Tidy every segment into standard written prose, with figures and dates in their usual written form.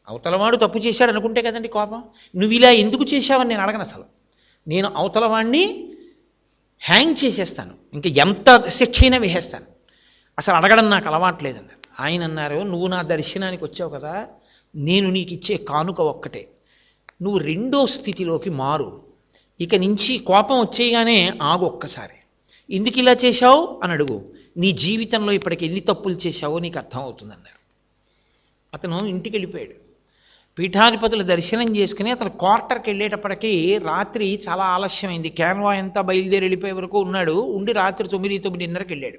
అవతలవాడు తప్పు చేశాడు అనుకుంటే కదండి కోపం. నువ్వు ఇలా ఎందుకు చేశావని నేను అడగను అసలు. నేను అవతలవాడిని హ్యాంగ్ చేసేస్తాను, ఇంకా ఎంత శిక్ష అయినా వేసేస్తాను. అసలు అడగడం నాకు అలవాట్లేదన్నారు. ఆయన అన్నారు, నువ్వు నా దర్శనానికి వచ్చావు కదా, నేను నీకు ఇచ్చే కానుక ఒక్కటే, నువ్వు రెండో స్థితిలోకి మారు. ఇక నుంచి కోపం వచ్చేయగానే ఆగు ఒక్కసారి, ఎందుకు ఇలా చేశావు అని అడుగు, నీ జీవితంలో ఇప్పటికి ఎన్ని తప్పులు చేశావో నీకు అర్థమవుతుందన్నారు. అతను ఇంటికి వెళ్ళిపోయాడు. పీఠాధిపతుల దర్శనం చేసుకుని అతను క్వార్టర్కి వెళ్ళేటప్పటికీ రాత్రి చాలా ఆలస్యమైంది. క్యాన్వా అంతా బయలుదేరి వెళ్ళిపోయే వరకు ఉన్నాడు. ఉండి రాత్రి 9:30కి వెళ్ళాడు.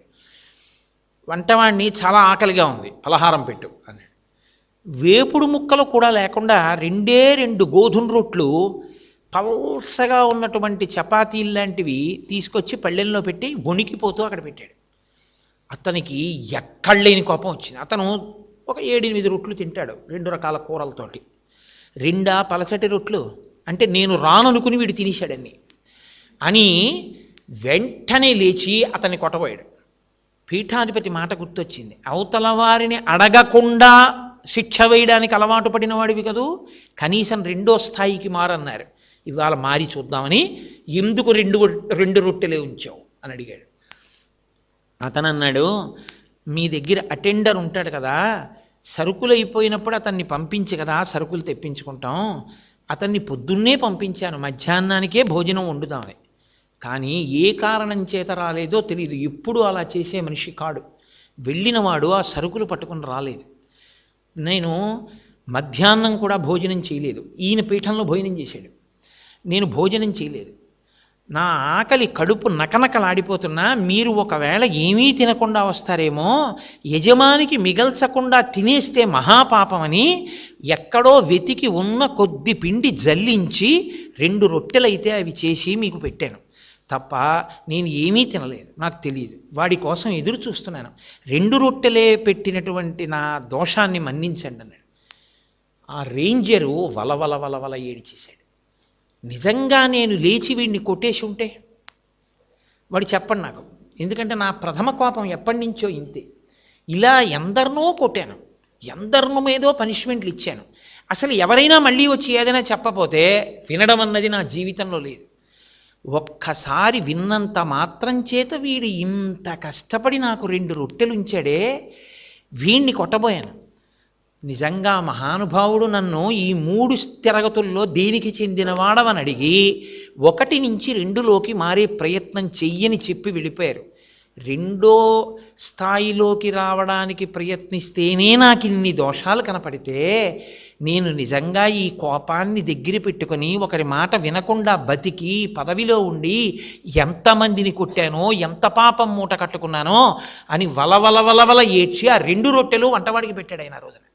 వంటవాడిని చాలా ఆకలిగా ఉంది, పలహారం పెట్టు అన్నాడు. వేపుడు ముక్కలు కూడా లేకుండా 2 గోధుమ రొట్లు, పల్సగా ఉన్నటువంటి చపాతీలు లాంటివి తీసుకొచ్చి పళ్ళెల్లో పెట్టి వణికిపోతూ అక్కడ పెట్టాడు. అతనికి ఎక్కడలేని కోపం వచ్చింది. అతను ఒక 7-8 రొట్లు తింటాడు 2 రకాల కూరలతోటి. 2 పలచటి రొట్లు అంటే నేను రాననుకుని వీడు తినేశాడని అని వెంటనే లేచి అతన్ని కొట్టబోయాడు. పీఠాధిపతి మాట గుర్తొచ్చింది, అవతల వారిని అడగకుండా శిక్ష వేయడానికి అలవాటు పడిన వాడివి కదూ, కనీసం 2వ స్థాయికి మారన్నారు. ఇవాళ మారి చూద్దామని, ఎందుకు 2 రొట్టెలే ఉంచావు అని అడిగాడు. అతను అన్నాడు, మీ దగ్గర అటెండర్ ఉంటాడు కదా, సరుకులు అయిపోయినప్పుడు అతన్ని పంపించి కదా సరుకులు తెప్పించుకుంటాం, అతన్ని పొద్దున్నే పంపించాను మధ్యాహ్నానికే భోజనం వండుదామని, కానీ ఏ కారణం చేత రాలేదో తెలియదు. ఎప్పుడు అలా చేసే మనిషి కాడు. వెళ్ళినవాడు ఆ సరుకులు పట్టుకుని రాలేదు. నేను మధ్యాహ్నం కూడా భోజనం చేయలేదు. ఈయన పీఠంలో భోజనం చేశాడు, నేను భోజనం చేయలేదు. నా ఆకలి కడుపు నకనకలాడిపోతున్నా, మీరు ఒకవేళ ఏమీ తినకుండా వస్తారేమో, యజమానికి మిగల్చకుండా తినేస్తే మహాపాపమని ఎక్కడో వెతికి ఉన్న కొద్ది పిండి జల్లించి 2 రొట్టెలైతే అవి చేసి మీకు పెట్టాను తప్ప నేను ఏమీ తినలేదు, నాకు తెలియదు. వాడి కోసం ఎదురు చూస్తున్నాను. 2 రొట్టెలే పెట్టినటువంటి నా దోషాన్ని మన్నించండి అన్నాడు. ఆ రేంజరు వలవల వలవల ఏడిచేశాడు. నిజంగా నేను లేచి వీడిని కొట్టేసి ఉంటే, వాడు చెప్పండి నాకు, ఎందుకంటే నా ప్రథమ కోపం ఎప్పటి నుంచో ఇంతే. ఇలా ఎందరినో కొట్టాను, ఎందరినో ఏదో పనిష్మెంట్లు ఇచ్చాను. అసలు ఎవరైనా మళ్ళీ వచ్చి ఏదైనా చెప్పపోతే వినడం అన్నది నా జీవితంలో లేదు. ఒక్కసారి విన్నంత మాత్రం చేత వీడు ఇంత కష్టపడి నాకు 2 రొట్టెలు ఉంచాడే, వీణ్ణి కొట్టబోయాను. నిజంగా మహానుభావుడు నన్ను ఈ 3 తరగతుల్లో దేనికి చెందినవాడవని అడిగి 1 నుంచి 2లోకి మారే ప్రయత్నం చెయ్యని చెప్పి వెళ్ళిపోయారు. 2వ స్థాయిలోకి రావడానికి ప్రయత్నిస్తేనే నాకు ఇన్ని దోషాలు కనపడితే, నేను నిజంగా ఈ కోపాన్ని దగ్గర పెట్టుకొని ఒకరి మాట వినకుండా బతికి పదవిలో ఉండి ఎంతమందిని కొట్టానో, ఎంత పాపం మూట కట్టుకున్నానో అని వలవల ఏడ్చి ఆ 2 రొట్టెలు వంటవాడికి పెట్టాడు ఆయన రోజున.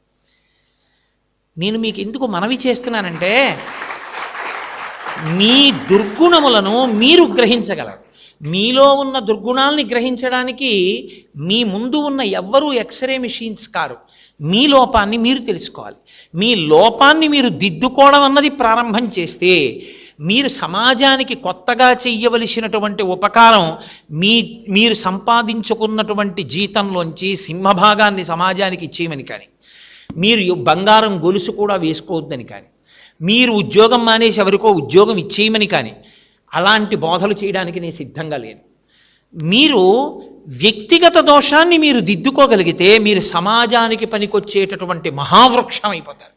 నేను మీకు ఎందుకు మనవి చేస్తున్నానంటే, మీ దుర్గుణములను మీరు గ్రహించగలరు. మీలో ఉన్న దుర్గుణాలని గ్రహించడానికి మీ ముందు ఉన్న ఎవ్వరూ ఎక్స్రే మెషిన్స్ కారు. మీ లోపాన్ని మీరు తెలుసుకోవాలి. మీ లోపాన్ని మీరు దిద్దుకోవడం అన్నది ప్రారంభం చేస్తే, మీరు సమాజానికి కొత్తగా చెయ్యవలసినటువంటి ఉపకారం, మీరు సంపాదించుకున్నటువంటి జీతంలోంచి సింహభాగాన్ని సమాజానికి ఇచ్చేయమని కానీ, మీరు బంగారం గొలుసు కూడా వేసుకోవద్దని కానీ, మీరు ఉద్యోగం మానేసి ఎవరికో ఉద్యోగం ఇచ్చేయమని కానీ, అలాంటి బోధలు చేయడానికి నేను సిద్ధంగా లేను. మీరు వ్యక్తిగత దోషాన్ని మీరు దిద్దుకోగలిగితే మీరు సమాజానికి పనికొచ్చేటటువంటి మహావృక్షం అయిపోతారు.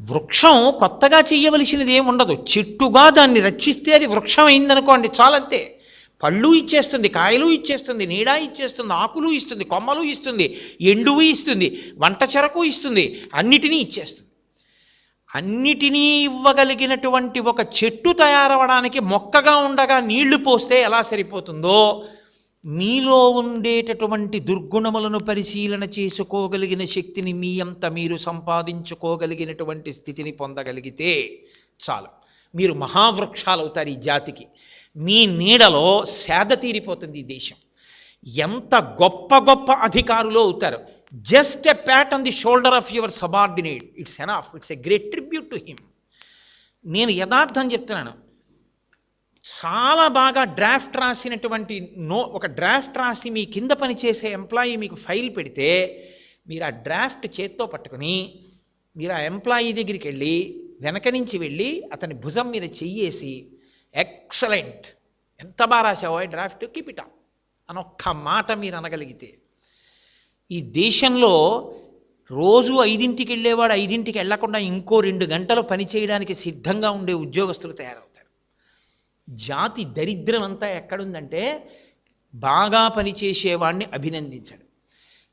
వృక్షం కొత్తగా చేయవలసినది ఏమి ఉండదు. చెట్టుగా దాన్ని రక్షిస్తే అది వృక్షం అయిందనుకోండి, చాలంతే. పళ్ళు ఇచ్చేస్తుంది, కాయలు ఇచ్చేస్తుంది, నీడ ఇచ్చేస్తుంది, ఆకులు ఇస్తుంది, కొమ్మలు ఇస్తుంది, ఎండువు ఇస్తుంది, వంట చెరకు ఇస్తుంది, అన్నిటినీ ఇచ్చేస్తుంది. అన్నిటినీ ఇవ్వగలిగినటువంటి ఒక చెట్టు తయారవడానికి మొక్కగా ఉండగా నీళ్లు పోస్తే ఎలా సరిపోతుందో, మీలో ఉండేటటువంటి దుర్గుణములను పరిశీలన చేసుకోగలిగిన శక్తిని మీ అంత మీరు సంపాదించుకోగలిగినటువంటి స్థితిని పొందగలిగితే చాలు. మీరు మహావృక్షాలు అవుతారు ఈ జాతికి. మీ నీడలో సేద తీరిపోతుంది ఈ దేశం. ఎంత గొప్ప గొప్ప అధికారులు అవుతారు. Just a pat on the shoulder of your subordinate, it's enough, it's a great tribute to him. నేను యథార్థం చెప్తున్నాను. చాలా బాగా డ్రాఫ్ట్ రాసినటువంటి ఒక డ్రాఫ్ట్ రాసి మీ కింద పనిచేసే ఎంప్లాయీ మీకు ఫైల్ పెడితే, మీరు ఆ డ్రాఫ్ట్ చేత్తో పట్టుకుని మీరు ఆ ఎంప్లాయీ దగ్గరికి వెళ్ళి వెనక నుంచి వెళ్ళి అతని భుజం మీద చెయ్యేసి ఎక్సలెంట్, ఎంత బాగా రాశావో డ్రాఫ్ట్, కీప్ ఇట్ అప్ అని ఒక్క మాట మీరు అనగలిగితే ఈ దేశంలో రోజు 5ంటికి వెళ్ళేవాడు 5ంటికి వెళ్లకుండా ఇంకో 2 గంటలు పని చేయడానికి సిద్ధంగా ఉండే ఉద్యోగస్తులు తయారవుతారు. జాతి దరిద్రం అంతా ఎక్కడుందంటే బాగా పనిచేసేవాడిని అభినందించడు,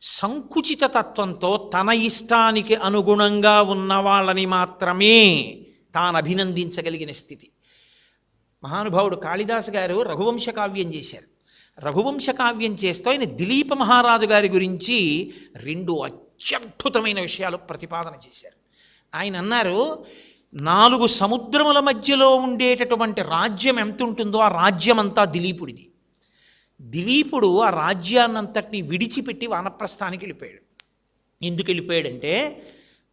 సంకుచిత తత్వంతో తన ఇష్టానికి అనుగుణంగా ఉన్న వాళ్ళని మాత్రమే తాను అభినందించగలిగిన స్థితి. మహానుభావుడు కాళిదాసు గారు రఘువంశ కావ్యం చేశారు. రఘువంశ కావ్యం చేస్తూ ఆయన దిలీప మహారాజు గారి గురించి 2 అత్యద్భుతమైన విషయాలు ప్రతిపాదన చేశారు. ఆయన అన్నారు, 4 సముద్రముల మధ్యలో ఉండేటటువంటి రాజ్యం ఎంత ఉంటుందో ఆ రాజ్యం అంతా దిలీపుడిది. దిలీపుడు ఆ రాజ్యాన్నంతటినీ విడిచిపెట్టి వానప్రస్థానికి వెళ్ళిపోయాడు. ఎందుకు వెళ్ళిపోయాడంటే,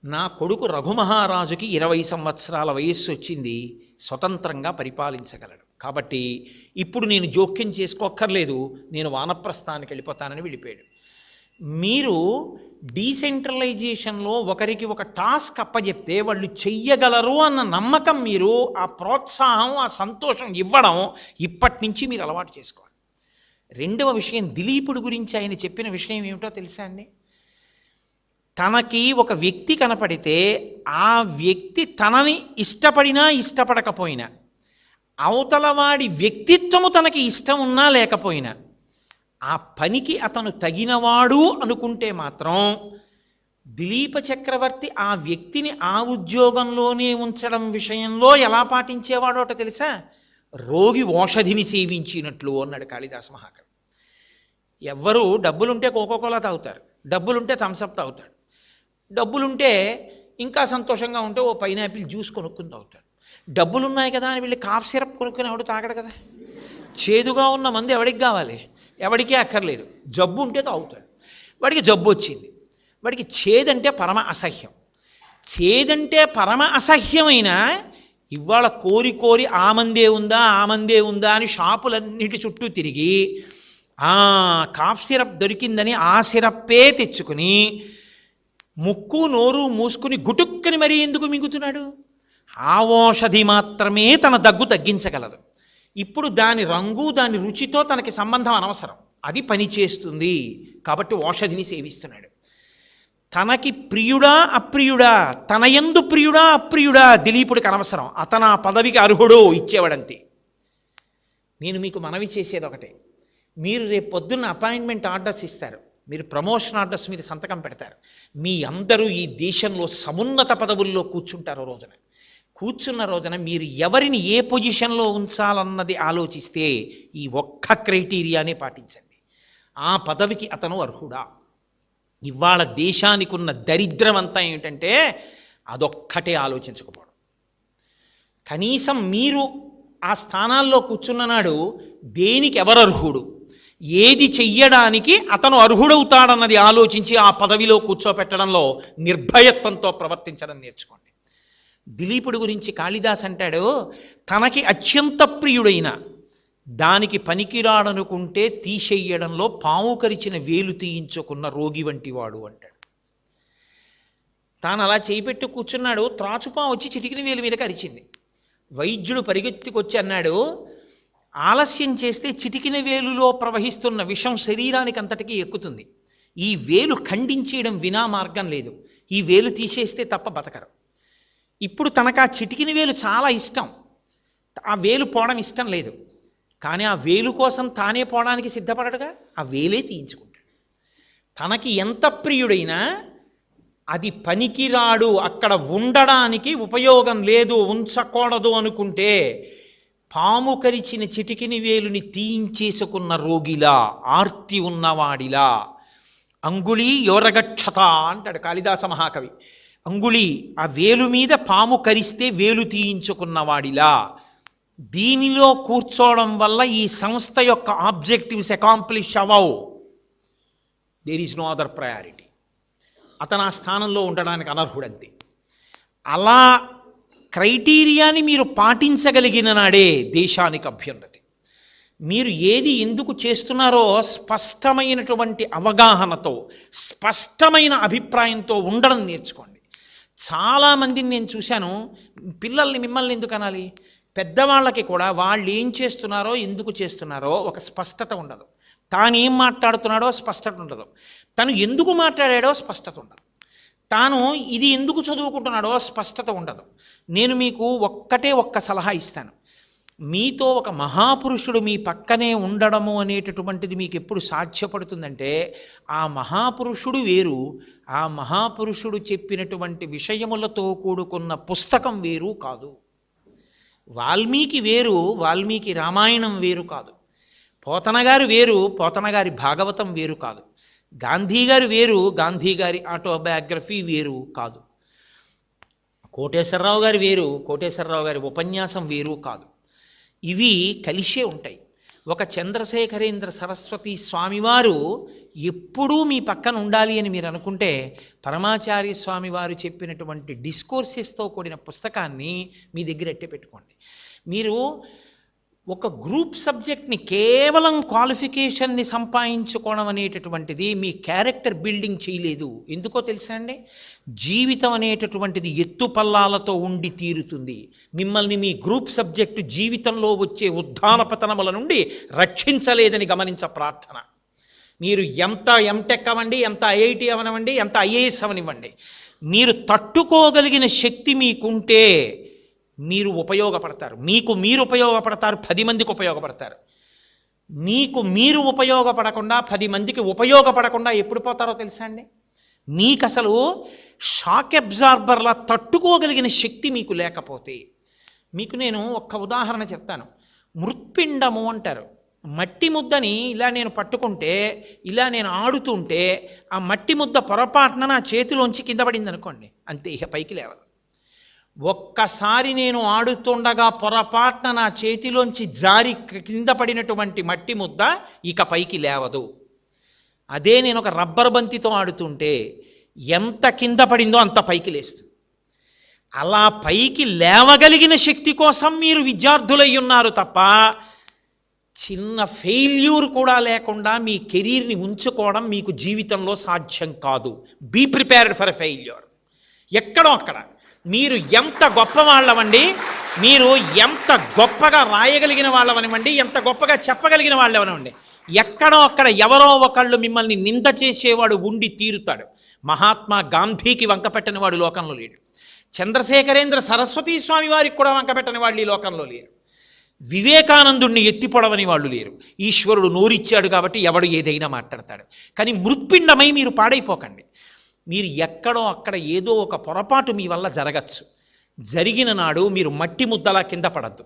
నా కొడుకు రఘుమహారాజుకి 20 సంవత్సరాల వయస్సు వచ్చింది, స్వతంత్రంగా పరిపాలించగలడు, కాబట్టి ఇప్పుడు నేను జోక్యం చేసుకోక్కర్లేదు, నేను వానప్రస్థానికి వెళ్ళిపోతానని వెళ్ళిపోయాడు. మీరు డీసెంట్రలైజేషన్లో ఒకరికి ఒక టాస్క్ అప్పచెప్తే వాళ్ళు చెయ్యగలరు అన్న నమ్మకం, మీరు ఆ ప్రోత్సాహం, ఆ సంతోషం ఇవ్వడం ఇప్పటి నుంచి మీరు అలవాటు చేసుకోవాలి. 2వ విషయం, దిలీపుడు గురించి ఆయన చెప్పిన విషయం ఏమిటో తెలుసా అండి? తనకి ఒక వ్యక్తి కనపడితే ఆ వ్యక్తి తనని ఇష్టపడినా ఇష్టపడకపోయినా, అవతలవాడి వ్యక్తిత్వము తనకి ఇష్టం ఉన్నా లేకపోయినా, ఆ పనికి అతను తగినవాడు అనుకుంటే మాత్రం దిలీప చక్రవర్తి ఆ వ్యక్తిని ఆ ఉద్యోగంలోనే ఉంచడం విషయంలో ఎలా పాటించేవాడో తెలుసా? రోగి ఓషధిని సేవించినట్లు అన్నాడు కాళిదాస మహాకవి. ఎవ్వరూ డబ్బులుంటే కోకోకోలా తాగుతారు, డబ్బులుంటే థమ్సప్ తాగుతాడు, డబ్బులుంటే ఇంకా సంతోషంగా ఉంటే ఓ పైనాపిల్ జ్యూస్ కొనుక్కుని తాగుతాడు. డబ్బులున్నాయి కదా అని వెళ్ళి కాఫ్ సిరప్ కొనుక్కుని ఎవడు తాగడు కదా. చేదుగా ఉన్న మంది ఎవడికి కావాలి? ఎవడికే అక్కర్లేదు. జబ్బు ఉంటే తాగుతాడు. వాడికి జబ్బు వచ్చింది, వాడికి చేదంటే పరమ అసహ్యం. చేదంటే పరమ అసహ్యమైన ఇవాళ కోరి కోరి ఆ మందే ఉందా అని షాపులన్నిటి చుట్టూ తిరిగి కాఫ్ సిరప్ దొరికిందని ఆ సిరప్పే తెచ్చుకుని ముక్కు నోరు మూసుకుని గుటుక్కని మరీ ఎందుకు మింగుతున్నాడు? ఆ ఔషధి మాత్రమే తన దగ్గు తగ్గించగలదు. ఇప్పుడు దాని రంగు, దాని రుచితో తనకి సంబంధం అనవసరం, అది పనిచేస్తుంది కాబట్టి ఔషధిని సేవిస్తున్నాడు. తనకి ప్రియుడా అప్రియుడా, తన యందు ప్రియుడా అప్రియుడా దిలీపుడికి అనవసరం, అతను ఆ పదవికి అర్హుడు, ఇచ్చేవాడంతే. నేను మీకు మనవి చేసేది ఒకటే, మీరు రేపు పొద్దున్న అపాయింట్మెంట్ ఆర్డర్స్ ఇస్తారు, మీరు ప్రమోషన్ ఆర్డర్స్ మీద సంతకం పెడతారు, మీ అందరూ ఈ దేశంలో సమున్నత పదవుల్లో కూర్చున్న రోజున మీరు ఎవరిని ఏ పొజిషన్లో ఉంచాలన్నది ఆలోచిస్తే ఈ ఒక్క క్రైటీరియానే పాటించండి, ఆ పదవికి అతను అర్హుడా. ఇవాళ దేశానికి ఉన్న దరిద్రం అంతా ఏమిటంటే అదొక్కటే ఆలోచించకపోవడం. కనీసం మీరు ఆ స్థానాల్లో కూర్చున్న నాడు దేనికి ఎవరర్హుడు, ఏది చెయ్యడానికి అతను అర్హుడవుతాడన్నది ఆలోచించి ఆ పదవిలో కూర్చోపెట్టడంలో నిర్భయత్వంతో ప్రవర్తించడం నేర్చుకోండి. దిలీపుడి గురించి కాళిదాస్ అంటాడు, తనకి అత్యంత ప్రియుడైన దానికి పనికిరాడనుకుంటే తీసేయడంలో పాము కరిచిన వేలు తీయించుకున్న రోగి వంటి వాడు అంటాడు. తాను అలా చేయిపెట్టు కూర్చున్నాడు, త్రాచుపాము వచ్చి చిటికిన వేలు మీద కరిచింది. వైద్యుడు పరిగెత్తుకొచ్చి అన్నాడు, ఆలస్యం చేస్తే చిటికిన వేలులో ప్రవహిస్తున్న విషం శరీరానికి అంతటికీ ఎక్కుతుంది, ఈ వేలు ఖండించేయడం వినా మార్గం లేదు, ఈ వేలు తీసేస్తే తప్ప బతకరు. ఇప్పుడు తనకు ఆ చిటికిన వేలు చాలా ఇష్టం, ఆ వేలు పోవడం ఇష్టం లేదు, కానీ ఆ వేలు కోసం తానే పోవడానికి సిద్ధపడడుగా, ఆ వేలే తీయించుకుంటాడు. తనకి ఎంత ప్రియుడైనా అది పనికిరాడు, అక్కడ ఉండడానికి ఉపయోగం లేదు, ఉంచకూడదు అనుకుంటే పాము కరిచిన చిటికిని వేలుని తీయించేసుకున్న రోగిలా, ఆర్తి ఉన్నవాడిలా, అంగుళీ యోరగక్షత అంటాడు కాళిదాస మహాకవి. అంగుళి ఆ వేలు మీద పాము కరిస్తే వేలు తీయించుకున్నవాడిలా, దీనిలో కూర్చోవడం వల్ల ఈ సంస్థ యొక్క ఆబ్జెక్టివ్స్ అకాంప్లిష్ అవ్వవు, there is no other priority, అతను ఆ స్థానంలో ఉండడానికి అనర్హుడంతే. అలా క్రైటీరియాని మీరు పాటించగలిగిన నాడే దేశానికి అభ్యున్నతి. మీరు ఏది ఎందుకు చేస్తున్నారో స్పష్టమైనటువంటి అవగాహనతో, స్పష్టమైన అభిప్రాయంతో ఉండడం నేర్చుకోండి. చాలామందిని నేను చూశాను. పిల్లల్ని మిమ్మల్ని ఎందుకు అనాలి, పెద్దవాళ్ళకి కూడా వాళ్ళు ఏం చేస్తున్నారో ఎందుకు చేస్తున్నారో ఒక స్పష్టత ఉండదు. తాను ఏం మాట్లాడుతున్నాడో స్పష్టత ఉండదు. తను ఎందుకు మాట్లాడాడో స్పష్టత ఉండదు. తాను ఇది ఎందుకు చదువుకుంటున్నాడో స్పష్టత ఉండదు. నేను మీకు ఒక్క సలహా ఇస్తాను. మీతో ఒక మహాపురుషుడు మీ పక్కనే ఉండడము అనేటటువంటిది మీకు ఎప్పుడు సాధ్యపడుతుందంటే ఆ మహాపురుషుడు వేరు, ఆ మహాపురుషుడు చెప్పినటువంటి విషయములతో కూడుకున్న పుస్తకం వేరు కాదు. వాల్మీకి వేరు, వాల్మీకి రామాయణం వేరు కాదు. పోతన గారు వేరు, పోతన గారి భాగవతం వేరు కాదు. గాంధీ గారు వేరు, గాంధీ గారి ఆటోబయోగ్రఫీ వేరు కాదు. కోటేశ్వరరావు గారు వేరు, కోటేశ్వరరావు గారి ఉపన్యాసం వేరు కాదు. ఇవి కలిసే ఉంటాయి. ఒక చంద్రశేఖరేంద్ర సరస్వతి స్వామివారు ఎప్పుడూ మీ పక్కన ఉండాలి అని మీరు అనుకుంటే పరమాచార్య స్వామివారు చెప్పినటువంటి డిస్కోర్సెస్తో కూడిన పుస్తకాన్ని మీ దగ్గర ఎట్టే పెట్టుకోండి. మీరు ఒక గ్రూప్ సబ్జెక్ట్ని కేవలం క్వాలిఫికేషన్ని సంపాదించుకోవడం అనేటటువంటిది మీ క్యారెక్టర్ బిల్డింగ్ చేయలేదు. ఎందుకో తెలుసా అండి, జీవితం అనేటటువంటిది ఎత్తుపల్లాలతో ఉండి తీరుతుంది. మిమ్మల్ని మీ గ్రూప్ సబ్జెక్టు జీవితంలో వచ్చే ఉద్దాన పతనముల నుండి రక్షించలేదని గమనించ ప్రార్థన. మీరు ఎంత ఎంటెక్ అవ్వండి, ఎంత ఐఐటి అవనివ్వండి, ఎంత ఐఏఎస్ అవనివ్వండి, మీరు తట్టుకోగలిగిన శక్తి మీకుంటే మీరు ఉపయోగపడతారు. మీకు మీరు ఉపయోగపడతారు, 10 మందికి ఉపయోగపడతారు. మీకు మీరు ఉపయోగపడకుండా 10 మందికి ఉపయోగపడకుండా ఎప్పుడు పోతారో తెలుసా అండి? మీకు అసలు షాక్ అబ్జార్బర్లా తట్టుకోగలిగిన శక్తి మీకు లేకపోతే. మీకు నేను ఒక్క ఉదాహరణ చెప్తాను. మృత్పిండము అంటారు. మట్టి ముద్దని ఇలా నేను పట్టుకుంటే, ఇలా నేను ఆడుతుంటే ఆ మట్టి ముద్ద పొరపాటున నా చేతిలోంచి కింద పడింది అనుకోండి, అంతే, ఇక పైకి లేవదు. ఒక్కసారి నేను ఆడుతుండగా పొరపాటున నా చేతిలోంచి జారి కింద పడినటువంటి మట్టి ముద్ద ఇక పైకి లేవదు. అదే నేను ఒక రబ్బర్ బంతితో ఆడుతుంటే ఎంత కింద పడిందో అంత పైకి లేస్తుంది. అలా పైకి లేవగలిగిన శక్తి కోసం మీరు విద్యార్థులై ఉన్నారు తప్ప చిన్న ఫెయిల్యూర్ కూడా లేకుండా మీ కెరీర్ని ఉంచుకోవడం మీకు జీవితంలో సాధ్యం కాదు. Be prepared for a failure. ఎక్కడో అక్కడ మీరు ఎంత గొప్ప వాళ్ళవండి, మీరు ఎంత గొప్పగా రాయగలిగిన వాళ్ళవనివ్వండి, ఎంత గొప్పగా చెప్పగలిగిన వాళ్ళవనివ్వండి, ఎక్కడో అక్కడ ఎవరో ఒకళ్ళు మిమ్మల్ని నింద చేసేవాడు ఉండి తీరుతాడు. మహాత్మా గాంధీకి వంకపెట్టని వాడు లోకంలో లేడు. చంద్రశేఖరేంద్ర సరస్వతి స్వామి వారికి కూడా వంకపెట్టని వాళ్ళు ఈ లోకంలో లేరు. వివేకానందుణ్ణి ఎత్తిపొడవని వాళ్ళు లేరు. ఈశ్వరుడు నోరిచ్చాడు కాబట్టి ఎవడు ఏదైనా మాట్లాడతాడు. కానీ మృత్పిండమై మీరు పాడైపోకండి. మీరు ఎక్కడో అక్కడ ఏదో ఒక పొరపాటు మీ వల్ల జరగచ్చు. జరిగిన నాడు మీరు మట్టి ముద్దలా కింద పడద్దు.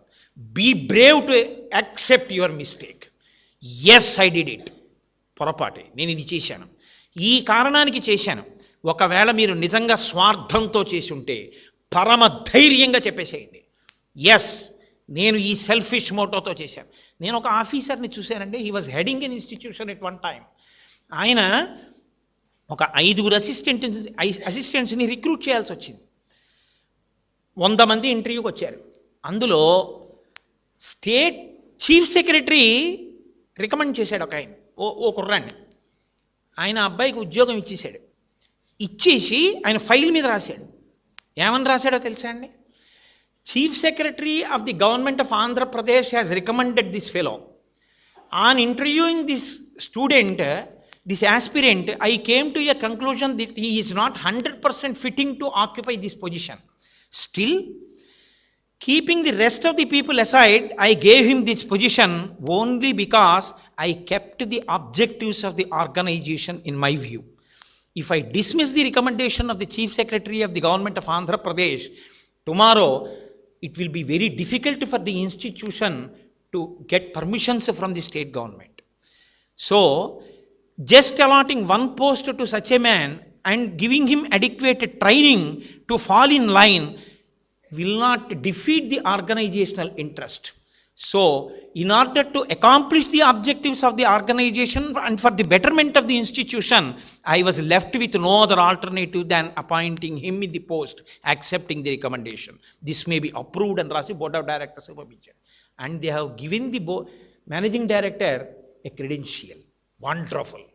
Be brave to accept your mistake. Yes, I did it, పొరపాటే, నేను ఇది చేశాను, ఈ కారణానికి చేశాను. ఒకవేళ మీరు నిజంగా స్వార్థంతో చేసి ఉంటే పరమ ధైర్యంగా చెప్పేసేయండి, ఎస్, నేను ఈ సెల్ఫిష్ మోటోతో చేశాను. నేను ఒక ఆఫీసర్ని చూశానండి. He was heading N institution at one time. ఆయన ఒక 5 అసిస్టెంట్స్ని రిక్రూట్ చేయాల్సి వచ్చింది. 100 మంది ఇంటర్వ్యూకి వచ్చారు. అందులో స్టేట్ చీఫ్ సెక్రటరీ రికమెండ్ చేశాడు ఒక ఆయన, ఓ కుర్రాన్ని. ఆయన అబ్బాయికి ఉద్యోగం ఇచ్చేశాడు. ఇచ్చేసి ఆయన ఫైల్ మీద రాశాడు. ఏమని రాశాడో తెలుసా అండి? Chief secretary of the government of Andhra Pradesh has recommended this fellow. On interviewing this student, this aspirant, I came to a conclusion that he is not 100% fitting to occupy this position. Still, keeping the rest of the people aside, I gave him this position only because I kept the objectives of the organization in my view. If I dismiss the recommendation of the Chief Secretary of the Government of Andhra Pradesh, tomorrow it will be very difficult for the institution to get permissions from the state government. So, just allotting one post to such a man and giving him adequate training to fall in line will not defeat the organizational interest. So, in order to accomplish the objectives of the organization and for the betterment of the institution, I was left with no other alternative than appointing him in the post, accepting the recommendation. This may be approved and Rasi Board of Directors, and they have given the managing director a credential. Wonderful,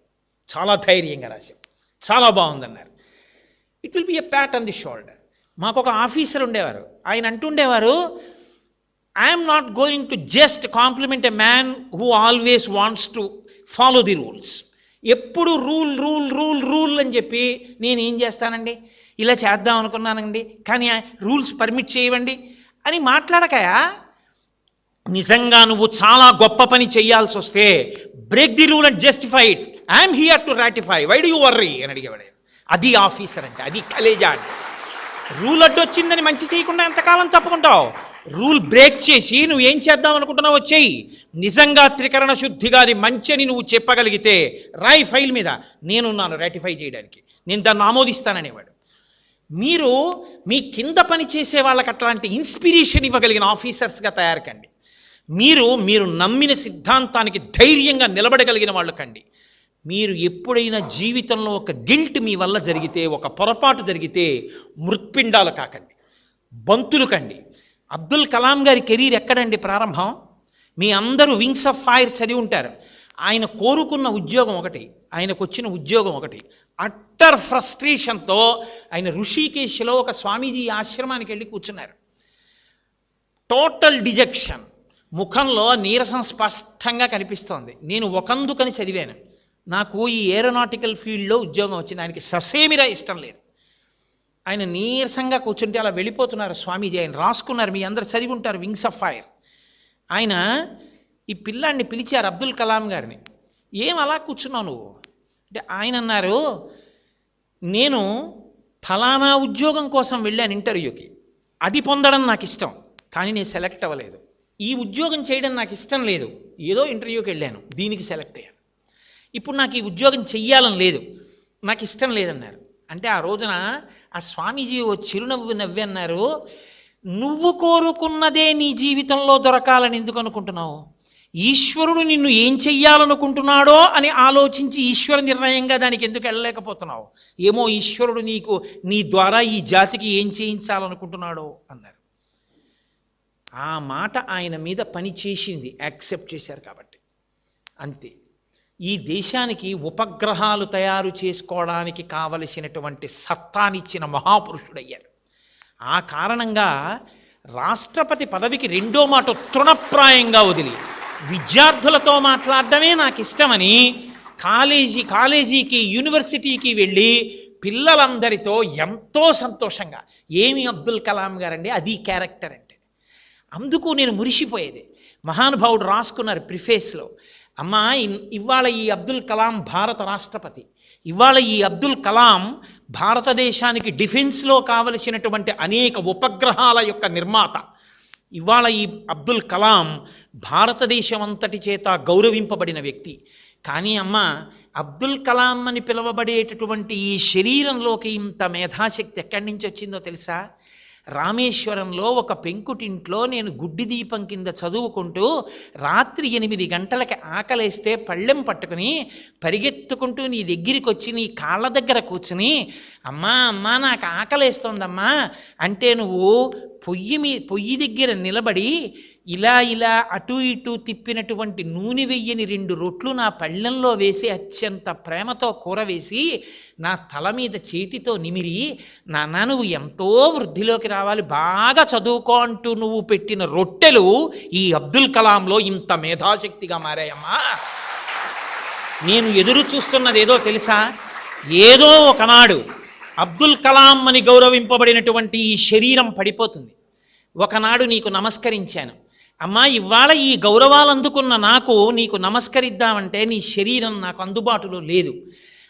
చాలా ధైర్యంగా రాశాం, చాలా బాగుందన్నారు. It will be a pat on the shoulder. మాకు ఒక officer ఉండేవారు, ఆయన అంటుండేవారు, I'm not going to just compliment a man who always wants to follow the rules. ఎప్పుడు రూల్ రూల్ రూల్ రూల్ అని చెప్పి నేను ఏం చేస్తానండి, ఇలా చేద్దాం అనుకున్నానండి కానీ రూల్స్ పర్మిట్ చేయవండి అని మాట్లాడకయా. నిజంగా నువ్వు చాలా గొప్ప పని చేయాల్సి వస్తే break the rule and justify it. I'm here to ratify, why do you worry అని అడిగేవాడు. అది ఆఫీసర్ అంటే, అది కలేజా అంటే. రూల్ అడ్డు వచ్చిందని మంచి చేయకుండా ఎంతకాలం తప్పుకుంటావు? రూల్ బ్రేక్ చేసి నువ్వు ఏం చేద్దాం అనుకుంటున్నావు వచ్చేయి. నిజంగా త్రికరణ శుద్ధి గారి మంచి అని నువ్వు చెప్పగలిగితే రాయి ఫైల్ మీద, నేనున్నాను రాటిఫై చేయడానికి, నేను దాన్ని ఆమోదిస్తాననేవాడు. మీరు మీ కింద పని చేసే వాళ్ళకి అట్లాంటి ఇన్స్పిరేషన్ ఇవ్వగలిగిన ఆఫీసర్స్గా తయారు కండి. మీరు నమ్మిన సిద్ధాంతానికి ధైర్యంగా నిలబడగలిగిన వాళ్ళు కండి. మీరు ఎప్పుడైనా జీవితంలో ఒక గిల్ట్ మీ వల్ల జరిగితే, ఒక పొరపాటు జరిగితే మృత్పిండాలు కాకండి, బంతులు కండి. అబ్దుల్ కలాం గారి కెరీర్ ఎక్కడండి ప్రారంభం? మీ అందరూ వింగ్స్ ఆఫ్ ఫైర్ చదివి ఉంటారు. ఆయన కోరుకున్న ఉద్యోగం ఒకటి, ఆయనకు వచ్చిన ఉద్యోగం ఒకటి. అట్టర్ ఫ్రస్ట్రేషన్తో ఆయన ఋషికేశ్లో ఒక స్వామీజీ ఆశ్రమానికి వెళ్ళి కూర్చున్నారు. టోటల్ డిజెక్షన్, ముఖంలో నీరసం స్పష్టంగా కనిపిస్తోంది. నేను ఒకందుకని చదివాను, నాకు ఈ ఏరోనాటికల్ ఫీల్డ్లో ఉద్యోగం వచ్చింది. ఆయనకి ససేమిరా ఇష్టం లేదు. ఆయన నీరసంగా కూర్చుంటే అలా వెళ్ళిపోతున్నారు స్వామీజీ. ఆయన రాసుకున్నారు, మీ అందరు చదివి ఉంటారు వింగ్స్ ఆఫ్ ఫైర్. ఆయన ఈ పిల్లాడిని పిలిచారు, అబ్దుల్ కలాం గారిని. ఏం అలా కూర్చున్నావు నువ్వు అంటే, ఆయన అన్నారు, నేను ఫలానా ఉద్యోగం కోసం వెళ్ళాను ఇంటర్వ్యూకి, అది పొందడం నాకు ఇష్టం కానీ నేను సెలెక్ట్ అవ్వలేదు. ఈ ఉద్యోగం చేయడం నాకు ఇష్టం లేదు, ఏదో ఇంటర్వ్యూకి వెళ్ళాను, దీనికి సెలెక్ట్ అయ్యాను. ఇప్పుడు నాకు ఈ ఉద్యోగం చెయ్యాలని లేదు, నాకు ఇష్టం లేదన్నారు. అంటే ఆ రోజున ఆ స్వామీజీ ఓ చిరునవ్వు నవ్వి అన్నారు, నువ్వు కోరుకున్నదే నీ జీవితంలో దొరకాలని ఎందుకు అనుకుంటున్నావు? ఈశ్వరుడు నిన్ను ఏం చెయ్యాలనుకుంటున్నాడో అని ఆలోచించి ఈశ్వర నిర్ణయంగా దానికి ఎందుకు వెళ్ళలేకపోతున్నావు? ఏమో ఈశ్వరుడు నీ ద్వారా ఈ జాతికి ఏం చేయించాలనుకుంటున్నాడో అన్నారు. ఆ మాట ఆయన మీద పని చేసింది, యాక్సెప్ట్ చేశారు కాబట్టి. అంతే. ఈ దేశానికి ఉపగ్రహాలు తయారు చేసుకోవడానికి కావలసినటువంటి సత్తానిచ్చిన మహాపురుషుడయ్యారు. ఆ కారణంగా రాష్ట్రపతి పదవికి రెండో మాట తృణప్రాయంగా వదిలి విద్యార్థులతో మాట్లాడడమే నాకు ఇష్టమని కాలేజీకి యూనివర్సిటీకి వెళ్ళి పిల్లలందరితో ఎంతో సంతోషంగా, ఏమి అబ్దుల్ కలాం గారండి, అది క్యారెక్టర్ అంటే. అందుకు నేను మురిసిపోయేది. మహానుభావుడు రాసుకున్నారు ప్రిఫేస్లో, అమ్మా ఇవాళ ఈ అబ్దుల్ కలాం భారత రాష్ట్రపతి, ఇవాళ ఈ అబ్దుల్ కలాం భారతదేశానికి డిఫెన్స్లో కావలసినటువంటి అనేక ఉపగ్రహాల యొక్క నిర్మాత, ఇవాళ ఈ అబ్దుల్ కలాం భారతదేశం అంతటి చేత గౌరవింపబడిన వ్యక్తి. కానీ అమ్మ, అబ్దుల్ కలాం అని పిలువబడేటటువంటి ఈ శరీరంలోకి ఇంత మేధాశక్తి ఎక్కడి నుంచి వచ్చిందో తెలుసా? రామేశ్వరంలో ఒక పెంకుటింట్లో నేను గుడ్డి దీపం కింద చదువుకుంటూ రాత్రి 8 గంటలకి ఆకలేస్తే పళ్ళెం పట్టుకుని పరిగెత్తుకుంటూ నీ దగ్గరికి వచ్చి నీ కాళ్ళ దగ్గర కూర్చుని, అమ్మా అమ్మా నాకు ఆకలేస్తోందమ్మా అంటే నువ్వు పొయ్యి దగ్గర నిలబడి ఇలా ఇలా అటు ఇటు తిప్పినటువంటి నూనె వెయ్యని 2 రొట్లు నా పళ్ళెంలో వేసి అత్యంత ప్రేమతో కూర వేసి నా తల మీద చేతితో నిమిరి, నాన్న నువ్వు ఎంతో వృద్ధిలోకి రావాలి, బాగా చదువుకో అంటూ నువ్వు పెట్టిన రొట్టెలు ఈ అబ్దుల్ కలాంలో ఇంత మేధాశక్తిగా మారాయమ్మా. నేను ఎదురు చూస్తున్నది ఏదో తెలుసా? ఏదో ఒకనాడు అబ్దుల్ కలాం అని గౌరవింపబడినటువంటి ఈ శరీరం పడిపోతుంది. ఒకనాడు నీకు నమస్కరించాను, అమ్మా ఇవాళ ఈ గౌరవాలు అందుకున్న నీకు నమస్కరిద్దామంటే నీ శరీరం నాకు అందుబాటులో లేదు.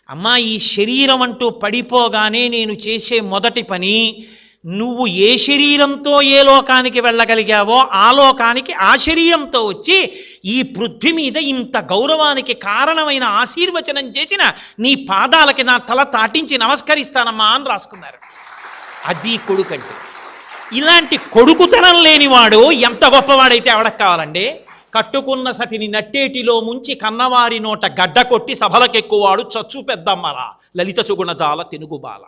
అమ్మా ఈ శరీరం అంటూ పడిపోగానే నేను చేసే మొదటి పని, నువ్వు ఏ శరీరంతో ఏ లోకానికి వెళ్ళగలిగావో ఆ లోకానికి ఆ శరీరంతో వచ్చి ఈ పృథ్వీ మీద ఇంత గౌరవానికి కారణమైన ఆశీర్వచనం చేసిన నీ పాదాలకి నా తల తాటించి నమస్కరిస్తానమ్మా అని రాసుకున్నారు. అది కొడుకంటే. ఇలాంటి కొడుకుతనం లేనివాడు ఎంత గొప్పవాడైతే ఎవడకు కావాలండి? కట్టుకున్న సతిని నట్టేటిలో ముంచి కన్నవారి నోట గడ్డ కొట్టి సభలకెక్కువాడు చచ్చు పెద్దమ్మల లలిత సుగుణజాల తెనుగుబాల.